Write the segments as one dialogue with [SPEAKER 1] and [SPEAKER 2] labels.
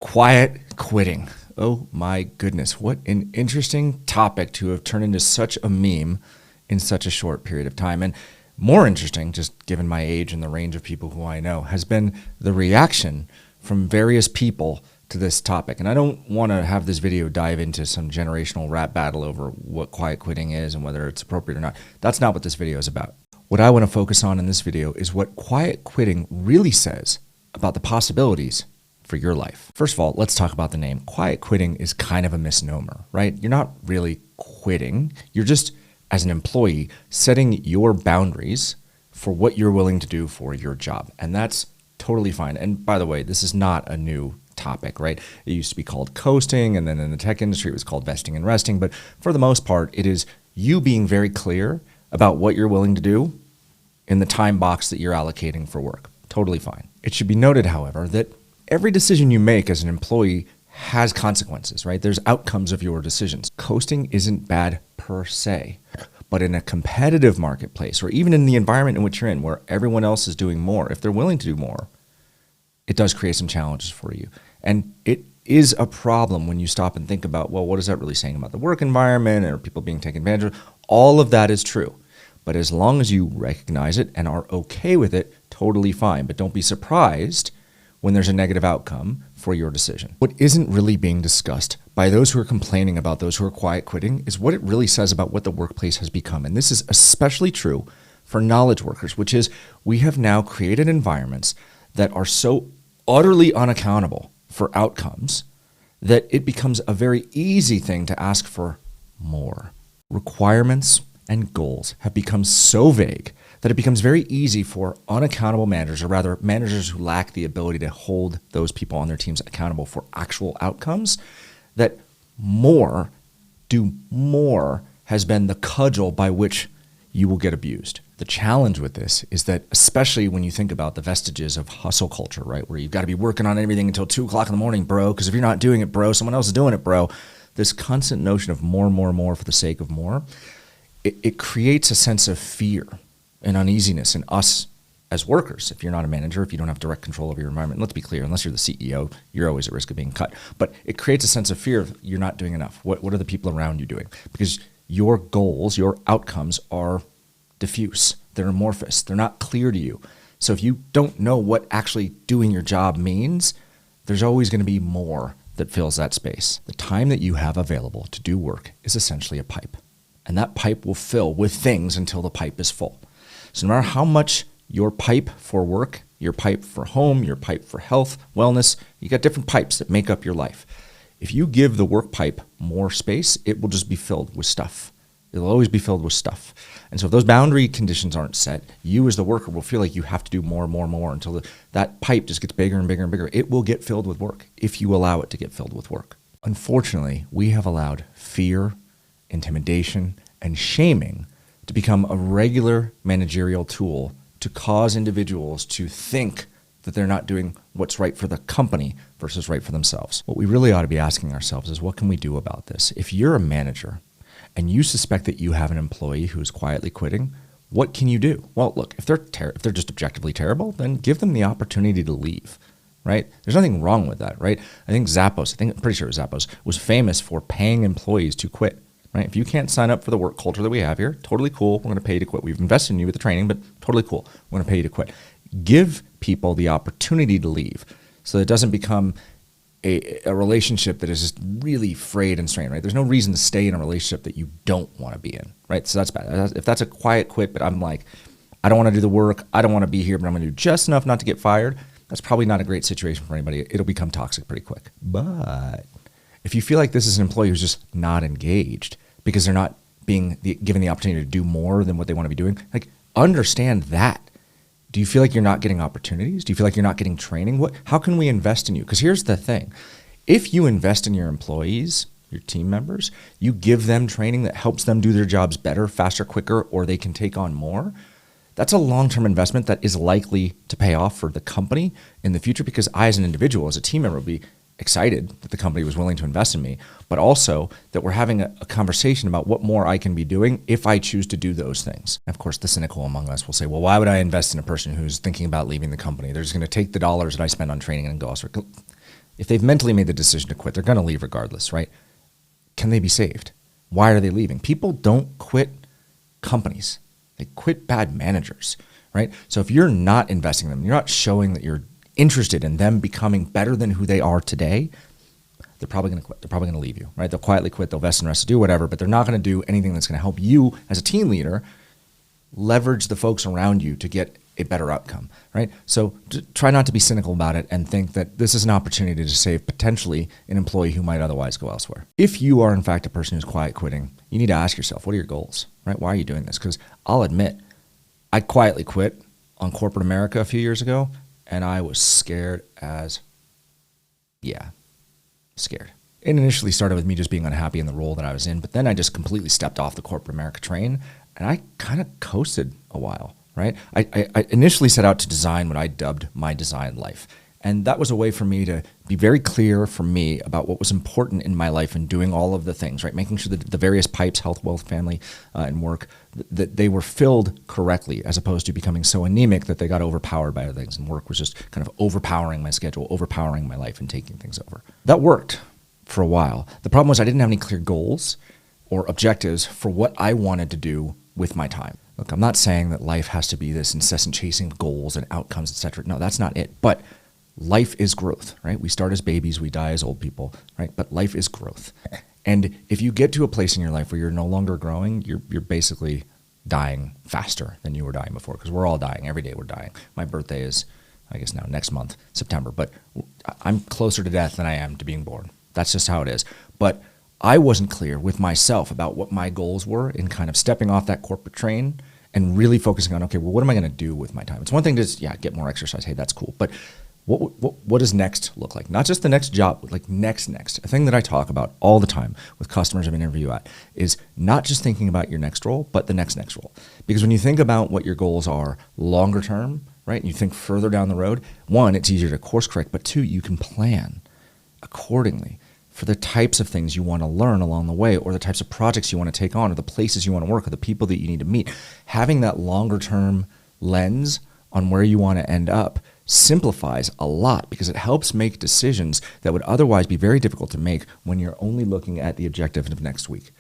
[SPEAKER 1] Quiet quitting. Oh my goodness. What an interesting topic to have turned into such a meme in such a short period of time. And more interesting, just given my age and the range of people who I know, has been the reaction from various people to this topic. And I don't want to have this video dive into some generational rap battle over what quiet quitting is and whether it's appropriate or not. That's not what this video is about. What I want to focus on in this video is what quiet quitting really says about the possibilities for your life. First of all, let's talk about the name. Quiet quitting is kind of a misnomer, right? You're not really quitting. You're just, as an employee, setting your boundaries for what you're willing to do for your job. And that's totally fine. And by the way, this is not a new topic, right? It used to be called coasting, and then in the tech industry, it was called vesting and resting. But for the most part, it is you being very clear about what you're willing to do in the time box that you're allocating for work. Totally fine. It should be noted, however, that every decision you make as an employee has consequences, right? There's outcomes of your decisions. Coasting isn't bad per se, but in a competitive marketplace, or even in the environment in which you're in, where everyone else is doing more, if they're willing to do more, it does create some challenges for you. And it is a problem when you stop and think about, well, what is that really saying about the work environment, or people being taken advantage of? All of that is true. But as long as you recognize it and are okay with it, totally fine. But don't be surprised when there's a negative outcome for your decision. What isn't really being discussed by those who are complaining about those who are quiet quitting is what it really says about what the workplace has become. And this is especially true for knowledge workers, which is we have now created environments that are so utterly unaccountable for outcomes that it becomes a very easy thing to ask for more. Requirements and goals have become so vague that it becomes very easy for unaccountable managers, or rather managers who lack the ability to hold those people on their teams accountable for actual outcomes, that do more has been the cudgel by which you will get abused. The challenge with this is that, especially when you think about the vestiges of hustle culture, right, where you've got to be working on everything until 2 o'clock in the morning, bro, because if you're not doing it, bro, someone else is doing it, bro. This constant notion of more for the sake of more, it creates a sense of fear and uneasiness in us as workers. If you're not a manager, if you don't have direct control over your environment, let's be clear, unless you're the CEO, you're always at risk of being cut. But it creates a sense of fear of you're not doing enough. What are the people around you doing? Because your goals, your outcomes are diffuse. They're amorphous. They're not clear to you. So if you don't know what actually doing your job means, there's always going to be more that fills that space. The time that you have available to do work is essentially a pipe. And that pipe will fill with things until the pipe is full. So no matter how much your pipe for work, your pipe for home, your pipe for health, wellness, you got different pipes that make up your life. If you give the work pipe more space, it will just be filled with stuff. It'll always be filled with stuff. And so if those boundary conditions aren't set, you as the worker will feel like you have to do more until that pipe just gets bigger and bigger and bigger. It will get filled with work if you allow it to get filled with work. Unfortunately, we have allowed fear, intimidation, and shaming to become a regular managerial tool to cause individuals to think that they're not doing what's right for the company versus right for themselves. What we really ought to be asking ourselves is, what can we do about this? If you're a manager and you suspect that you have an employee who's quietly quitting, what can you do? Well, look, if they're just objectively terrible, then give them the opportunity to leave, right? There's nothing wrong with that, right? I'm pretty sure Zappos was famous for paying employees to quit. Right? If you can't sign up for the work culture that we have here, totally cool. We're going to pay you to quit. We've invested in you with the training, but totally cool. We're going to pay you to quit. Give people the opportunity to leave so that it doesn't become a relationship that is just really frayed and strained, right? There's no reason to stay in a relationship that you don't want to be in, right? So that's bad. If that's a quiet quit, but I'm like, I don't want to do the work, I don't want to be here, but I'm going to do just enough not to get fired, that's probably not a great situation for anybody. It'll become toxic pretty quick. But if you feel like this is an employee who's just not engaged, because they're not being given the opportunity to do more than what they want to be doing, like, understand that. Do you feel like you're not getting opportunities? Do you feel like you're not getting training? How can we invest in you? Because here's the thing. If you invest in your employees, your team members, you give them training that helps them do their jobs better, faster, quicker, or they can take on more, that's a long-term investment that is likely to pay off for the company in the future, because I, as an individual, as a team member, will be excited that the company was willing to invest in me, but also that we're having a conversation about what more I can be doing if I choose to do those things. Of course, the cynical among us will say, well, why would I invest in a person who's thinking about leaving the company? They're just going to take the dollars that I spend on training and go elsewhere. If they've mentally made the decision to quit, they're going to leave regardless, right? Can they be saved? Why are they leaving? People don't quit companies. They quit bad managers, right? So if you're not investing in them, you're not showing that you're interested in them becoming better than who they are today, they're probably going to quit. They're probably going to leave you, right? They'll quietly quit. They'll vest and rest to do whatever, but they're not going to do anything that's going to help you as a team leader leverage the folks around you to get a better outcome, right? So try not to be cynical about it and think that this is an opportunity to save potentially an employee who might otherwise go elsewhere. If you are in fact a person who's quiet quitting, you need to ask yourself, what are your goals, right? Why are you doing this? Because I'll admit, I quietly quit on corporate America a few years ago, and I was scared as, scared. It initially started with me just being unhappy in the role that I was in, but then I just completely stepped off the corporate America train, and I kind of coasted a while, right? I initially set out to design what I dubbed my design life. And that was a way for me to be very clear for me about what was important in my life and doing all of the things, right? Making sure that the various pipes, health, wealth, family, and work, that they were filled correctly, as opposed to becoming so anemic that they got overpowered by other things. And work was just kind of overpowering my schedule, overpowering my life and taking things over. That worked for a while. The problem was I didn't have any clear goals or objectives for what I wanted to do with my time. Look, I'm not saying that life has to be this incessant chasing of goals and outcomes, etc. No, that's not it. But life is growth, right? We start as babies, we die as old people, right? But life is growth. And if you get to a place in your life where you're no longer growing, you're basically dying faster than you were dying before, because we're all dying. Every day we're dying. My birthday is, I guess now, next month, September. But I'm closer to death than I am to being born. That's just how it is. But I wasn't clear with myself about what my goals were in kind of stepping off that corporate train and really focusing on, okay, well, what am I going to do with my time? It's one thing to, get more exercise. Hey, that's cool. But what does next look like? Not just the next job, but like next. A thing that I talk about all the time with customers I've interviewed at is not just thinking about your next role, but the next role. Because when you think about what your goals are longer term, right, and you think further down the road, one, it's easier to course correct, but two, you can plan accordingly for the types of things you want to learn along the way, or the types of projects you want to take on, or the places you want to work, or the people that you need to meet. Having that longer term lens on where you want to end up simplifies a lot, because it helps make decisions that would otherwise be very difficult to make when you're only looking at the objective of next week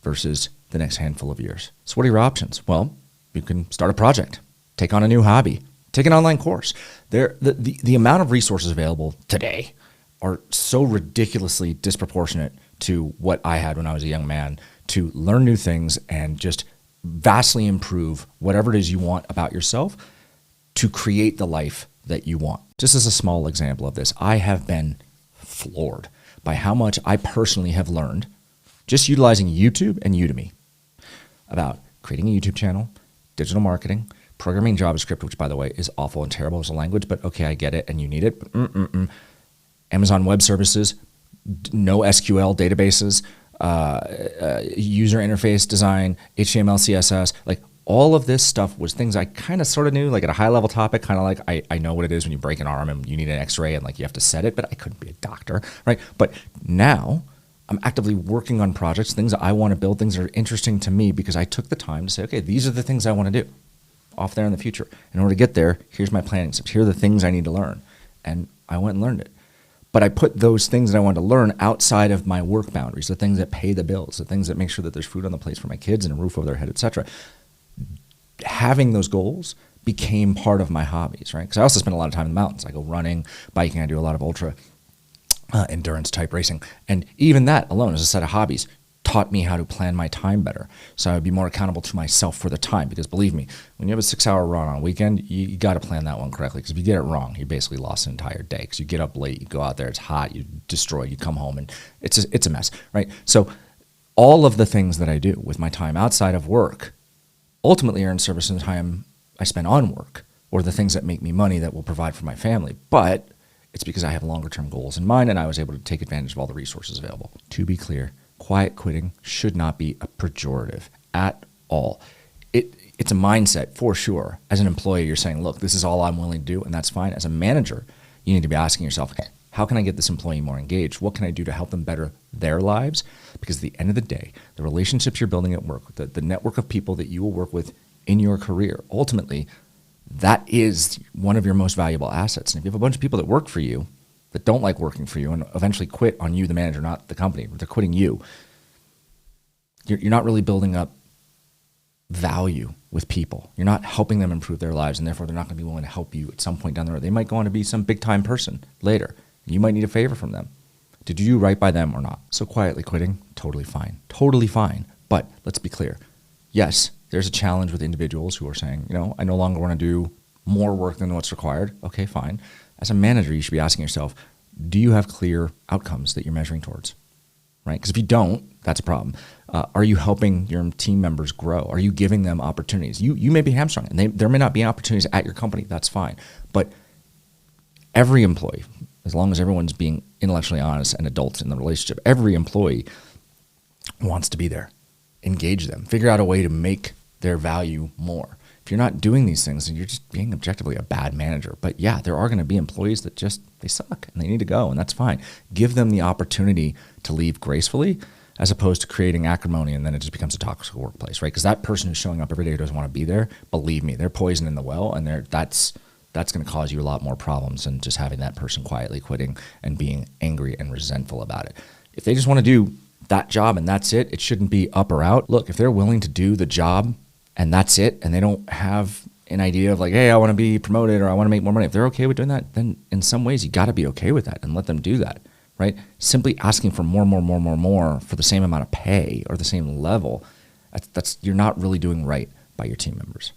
[SPEAKER 1] versus the next handful of years. So what are your options? Well, you can start a project, take on a new hobby, take an online course. The amount of resources available today are so ridiculously disproportionate to what I had when I was a young man to learn new things and just vastly improve whatever it is you want about yourself to create the life that you want. Just as a small example of this, I have been floored by how much I personally have learned just utilizing YouTube and Udemy about creating a YouTube channel, digital marketing, programming JavaScript, which by the way is awful and terrible as a language, but okay, I get it and you need it. Amazon Web Services, no SQL databases, user interface design, HTML, CSS, like all of this stuff was things I kind of sort of knew, like at a high level topic, kind of like I know what it is when you break an arm and you need an x-ray and like you have to set it, but I couldn't be a doctor, right? But now I'm actively working on projects, things that I want to build, things that are interesting to me because I took the time to say, okay, these are the things I want to do off there in the future. In order to get there, here's my planning steps. Here are the things I need to learn. And I went and learned it. But I put those things that I wanted to learn outside of my work boundaries, the things that pay the bills, the things that make sure that there's food on the plate for my kids and a roof over their head, etc. Having those goals became part of my hobbies, right? Because I also spend a lot of time in the mountains. I go running, biking, I do a lot of ultra endurance type racing. And even that alone as a set of hobbies taught me how to plan my time better. So I would be more accountable to myself for the time, because believe me, when you have a 6-hour run on a weekend, you got to plan that one correctly, because if you get it wrong, you basically lost an entire day, because you get up late, you go out there, it's hot, you destroy, you come home, and it's a mess, right? So all of the things that I do with my time outside of work ultimately are in service of the time I spend on work, or the things that make me money that will provide for my family. But it's because I have longer term goals in mind, and I was able to take advantage of all the resources available. To be clear, quiet quitting should not be a pejorative at all. It's a mindset for sure. As an employee, you're saying, look, this is all I'm willing to do, and that's fine. As a manager, you need to be asking yourself, how can I get this employee more engaged? What can I do to help them better their lives? Because at the end of the day, the relationships you're building at work, the network of people that you will work with in your career, ultimately, that is one of your most valuable assets. And if you have a bunch of people that work for you that don't like working for you and eventually quit on you, the manager, not the company. They're quitting you. You're not really building up value with people. You're not helping them improve their lives, and therefore they're not going to be willing to help you at some point down the road. They might go on to be some big time person later. You might need a favor from them. Did you do right by them or not? So quietly quitting, totally fine. Totally fine. But let's be clear. Yes, there's a challenge with individuals who are saying, I no longer want to do more work than what's required. Okay, fine. As a manager, you should be asking yourself, do you have clear outcomes that you're measuring towards? Right? Because if you don't, that's a problem. Are you helping your team members grow? Are you giving them opportunities? You may be hamstrung, and there may not be opportunities at your company. That's fine. But every employee, as long as everyone's being intellectually honest and adults in the relationship, every employee wants to be there. Engage them. Figure out a way to make their value more. If you're not doing these things, then you're just being objectively a bad manager. But yeah, there are going to be employees that they suck and they need to go, and that's fine. Give them the opportunity to leave gracefully, as opposed to creating acrimony, and then it just becomes a toxic workplace, right? Because that person who's showing up every day who doesn't want to be there, believe me, they're poison in the well, and that's going to cause you a lot more problems than just having that person quietly quitting and being angry and resentful about it. If they just want to do that job and that's it shouldn't be up or out. Look, if they're willing to do the job and that's it, and they don't have an idea of like, hey, I want to be promoted or I want to make more money, if they're okay with doing that, then in some ways you got to be okay with that and let them do that. Right? Simply asking for more for the same amount of pay or the same level, you're not really doing right by your team members.